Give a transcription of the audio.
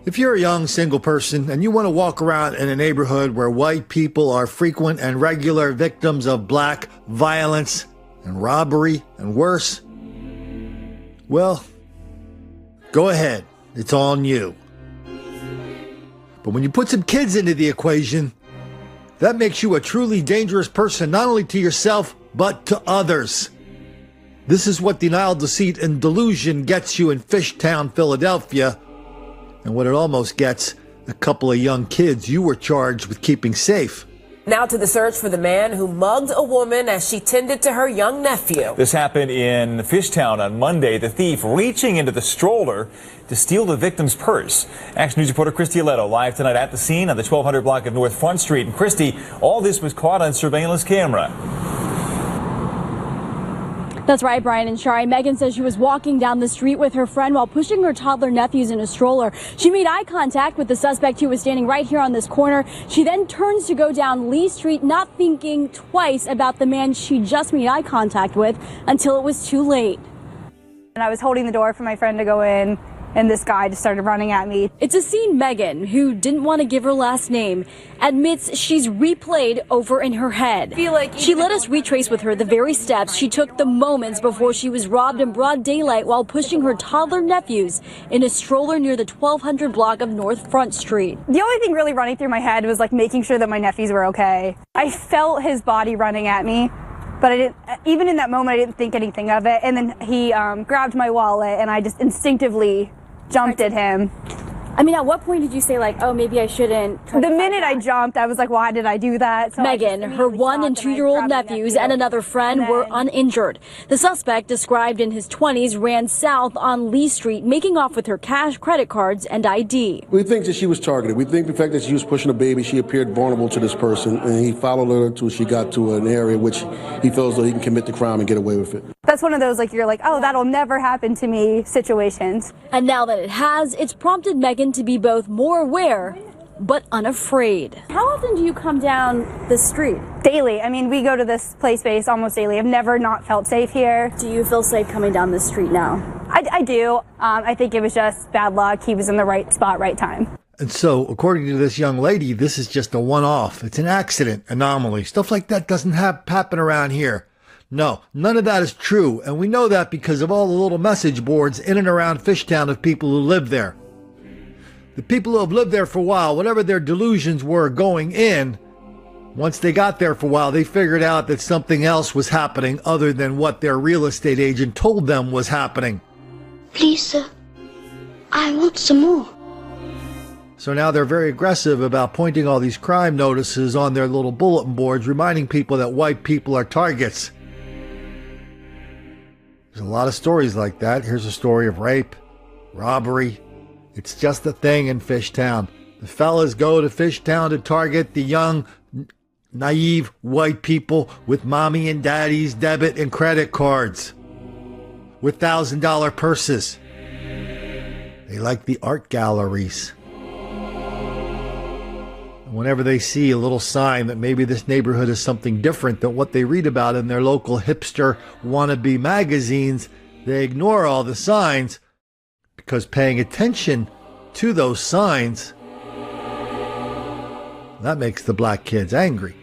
If you're a young single person and you want to walk around in a neighborhood where white people are frequent and regular victims of black violence and robbery and worse, well, go ahead. It's on you. But when you put some kids into the equation, that makes you a truly dangerous person, not only to yourself, but to others. This is what denial, deceit, and delusion gets you in Fishtown, Philadelphia, and what it almost gets a couple of young kids you were charged with keeping safe. Now to the search for the man who mugged a woman as she tended to her young nephew. This happened in Fishtown on Monday. The thief reaching into the stroller to steal the victim's purse. Action News reporter Christy Aletto live tonight at the scene on the 1200 block of North Front Street. And Christy, all this was caught on surveillance camera. That's right, Brian and Shari. Megan says she was walking down the street with her friend while pushing her toddler nephews in a stroller. She made eye contact with the suspect who was standing right here on this corner. She then turns to go down Lee Street, not thinking twice about the man she just made eye contact with until it was too late. And I was holding the door for my friend to go in, and this guy just started running at me. It's a scene Megan, who didn't want to give her last name, admits she's replayed over in her head. She let us retrace with her the very steps she took the moments before she was robbed in broad daylight while pushing her toddler nephews in a stroller near the 1200 block of North Front Street. The only thing really running through my head was like making sure that my nephews were okay. I felt his body running at me, but I didn't, even in that moment, I didn't think anything of it. And then he grabbed my wallet, and I just instinctively jumped at him. I mean, at what point did you say, like, oh, maybe I shouldn't? The minute I jumped, I was like, why did I do that? So Megan, her 1- and 2-year-old nephews and another friend were uninjured. The suspect, described in his 20s, ran south on Lee Street, making off with her cash, credit cards, and ID. We think that she was targeted. We think the fact that she was pushing a baby, she appeared vulnerable to this person, and he followed her until she got to an area which he feels though he can commit the crime and get away with it. That's one of those, like, you're like, oh, that'll never happen to me situations. And now that it has, it's prompted Megan to be both more aware but unafraid. How often do you come down the street? Daily. I mean, we go to this play space almost daily. I've never not felt safe here. Do you feel safe coming down the street now? I do. I think it was just bad luck. He was in the right spot, right time. And so, according to this young lady, this is just a one-off. It's an accident, anomaly. Stuff like that doesn't happen around here. No, none of that is true, and we know that because of all the little message boards in and around Fishtown of people who live there. The people who have lived there for a while, whatever their delusions were going in, once they got there for a while, they figured out that something else was happening other than what their real estate agent told them was happening. Please, sir, I want some more. So now they're very aggressive about pointing all these crime notices on their little bulletin boards, reminding people that white people are targets. There's a lot of stories like that. Here's a story of rape, robbery. It's just a thing in Fishtown. The fellas go to Fishtown to target the young, naive white people with mommy and daddy's debit and credit cards with $1,000 purses. They like the art galleries. Whenever they see a little sign that maybe this neighborhood is something different than what they read about in their local hipster wannabe magazines, they ignore all the signs because paying attention to those signs, that makes the black kids angry.